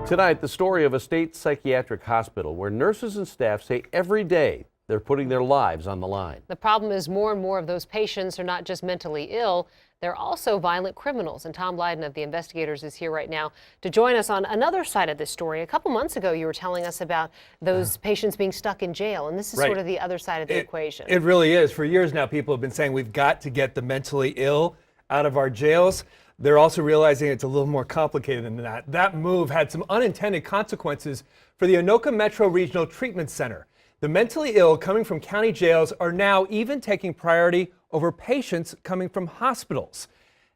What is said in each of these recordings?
Tonight, the story of a state psychiatric hospital where nurses and staff say every day they're putting their lives on the line. The problem is more and more of those patients are not just mentally ill, they're also violent criminals. And Tom Lydon of the Investigators is here right now to join us on another side of this story. A couple months ago, you were telling us about those patients being stuck in jail, and this is sort of the other side of the equation. It really is. For years now, people have been saying we've got to get the mentally ill out of our jails. They're also realizing it's a little more complicated than that. That move had some unintended consequences for the Anoka Metro Regional Treatment Center. The mentally ill coming from county jails are now even taking priority over patients coming from hospitals.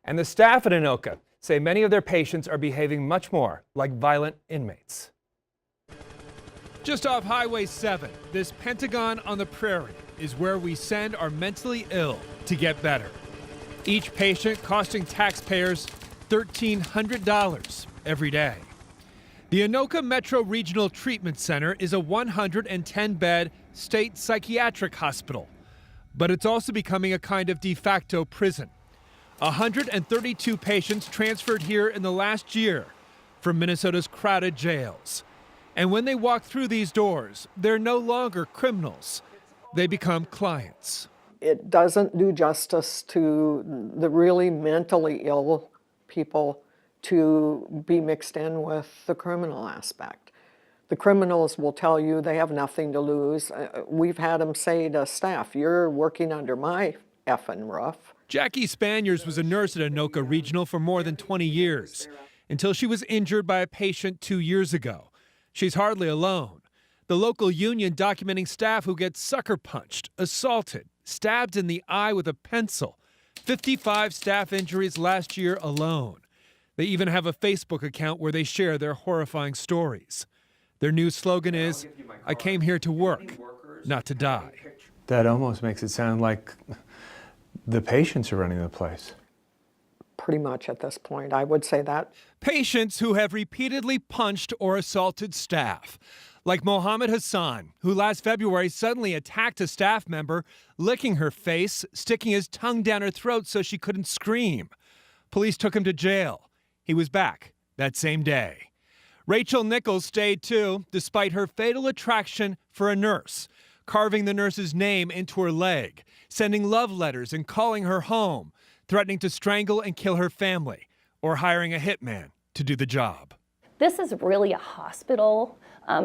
And the staff at Anoka say many of their patients are behaving much more like violent inmates. Just off Highway 7, this Pentagon on the Prairie is where we send our mentally ill to get better. Each patient costing taxpayers $1,300 every day. The Anoka Metro Regional Treatment Center is a 110-bed state psychiatric hospital, but it's also becoming a kind of de facto prison. 132 patients transferred here in the last year from Minnesota's crowded jails. And when they walk through these doors, they're no longer criminals. They become clients. It doesn't do justice to the really mentally ill people to be mixed in with the criminal aspect. The criminals will tell you they have nothing to lose. We've had them say to staff, "You're working under my effing roof." Jackie Spaniers was a nurse at Anoka Regional for more than 20 years, until she was injured by a patient 2 years ago. She's hardly alone. The local union documenting staff who get sucker punched, assaulted, stabbed in the eye with a pencil. 55 staff injuries last year alone. They even have a Facebook account where they share their horrifying stories. Their new slogan is, "I came here to work, not to die." That almost makes it sound like the patients are running the place. Pretty much at this point, I would say that. Patients who have repeatedly punched or assaulted staff. Like Mohammed Hassan, who last February suddenly attacked a staff member, licking her face, sticking his tongue down her throat so she couldn't scream. Police took him to jail. He was back that same day. Rachel Nichols stayed too, despite her fatal attraction for a nurse, carving the nurse's name into her leg, sending love letters and calling her home, threatening to strangle and kill her family, or hiring a hitman to do the job. This is really a hospital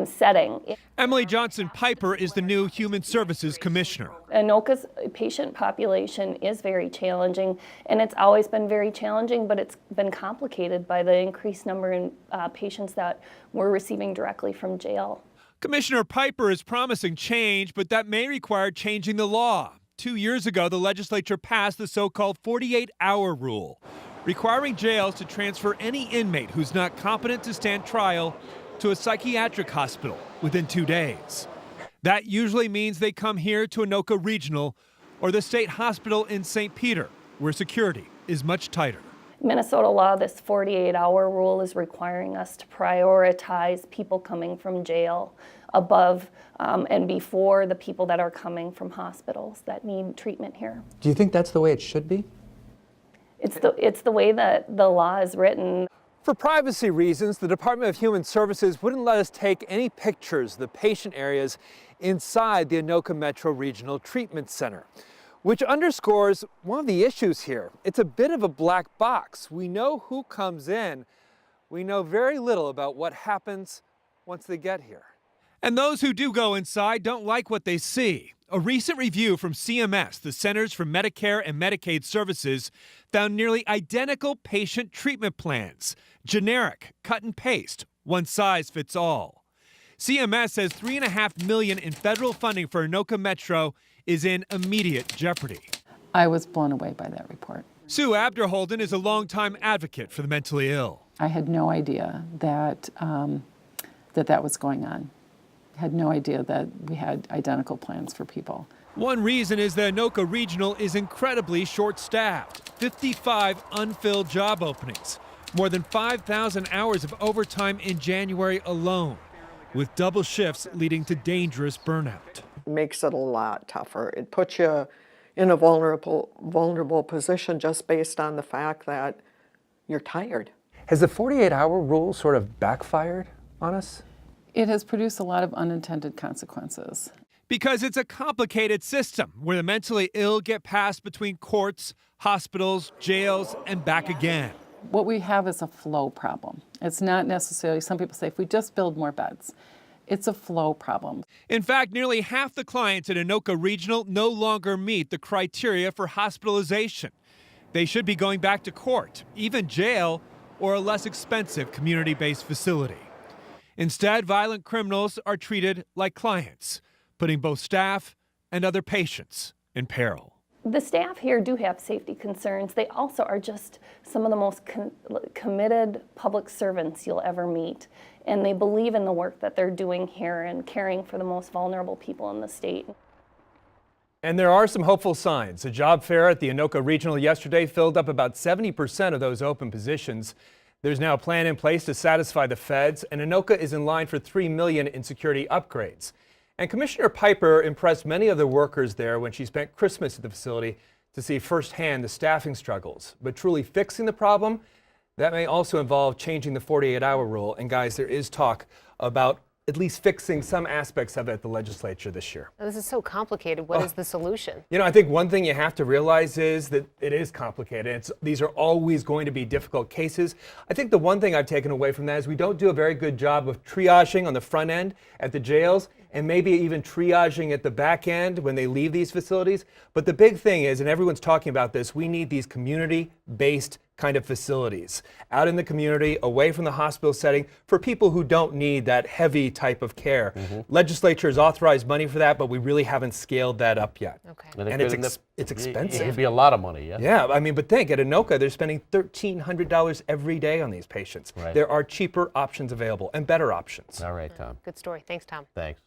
setting. Emily Johnson Piper is the new Human Services Commissioner. Anoka's patient population is very challenging, and it's always been very challenging, but it's been complicated by the increased number of patients that we're receiving directly from jail. Commissioner Piper is promising change, but that may require changing the law. 2 years ago, the legislature passed the so-called 48-hour rule, requiring jails to transfer any inmate who's not competent to stand trial to a psychiatric hospital within 2 days. That usually means they come here to Anoka Regional or the state hospital in St. Peter, where security is much tighter. Minnesota law, this 48-hour rule is requiring us to prioritize people coming from jail above and before the people that are coming from hospitals that need treatment here. Do you think that's the way it should be? It's the way that the law is written. For privacy reasons, the Department of Human Services wouldn't let us take any pictures of the patient areas inside the Anoka Metro Regional Treatment Center, which underscores one of the issues here. It's a bit of a black box. We know who comes in. We know very little about what happens once they get here. And those who do go inside don't like what they see. A recent review from CMS, the Centers for Medicare and Medicaid Services, found nearly identical patient treatment plans. Generic, cut and paste, one size fits all. CMS says $3.5 million in federal funding for Anoka Metro is in immediate jeopardy. I was blown away by that report. Sue Abderholden is a longtime advocate for the mentally ill. I had no idea that that was going on. Had no idea that we had identical plans for people. One reason is that Anoka Regional is incredibly short-staffed. 55 unfilled job openings, more than 5,000 hours of overtime in January alone, with double shifts leading to dangerous burnout. Makes it a lot tougher. It puts you in a vulnerable position just based on the fact that you're tired. Has the 48-hour rule sort of backfired on us? It has produced a lot of unintended consequences. Because it's a complicated system where the mentally ill get passed between courts, hospitals, jails, and back again. What we have is a flow problem. It's not necessarily, some people say, if we just build more beds. It's a flow problem. In fact, nearly half the clients at Anoka Regional no longer meet the criteria for hospitalization. They should be going back to court, even jail, or a less expensive community-based facility. Instead, violent criminals are treated like clients, putting both staff and other patients in peril. The staff here do have safety concerns. They also are just some of the most committed public servants you'll ever meet. And they believe in the work that they're doing here and caring for the most vulnerable people in the state. And there are some hopeful signs. A job fair at the Anoka Regional yesterday filled up about 70% of those open positions. There's now a plan in place to satisfy the feds, and Anoka is in line for $3 million in security upgrades. And Commissioner Piper impressed many of the workers there when she spent Christmas at the facility to see firsthand the staffing struggles. But truly fixing the problem, that may also involve changing the 48-hour rule. And guys, there is talk about at least fixing some aspects of it at the legislature this year. This is so complicated. What is the solution? You know, I think one thing you have to realize is that it is complicated. These are always going to be difficult cases. I think the one thing I've taken away from that is we don't do a very good job of triaging on the front end at the jails, and maybe even triaging at the back end when they leave these facilities. But the big thing is, and everyone's talking about this, we need these community-based kind of facilities out in the community, away from the hospital setting, for people who don't need that heavy type of care. Legislature has authorized money for that, but we really haven't scaled that up yet. Okay. And it's expensive. It could be a lot of money, yeah? Yeah, I mean, but think, at Anoka, they're spending $1,300 every day on these patients. Right. There are cheaper options available and better options. All right, Tom. Good story. Thanks, Tom. Thanks.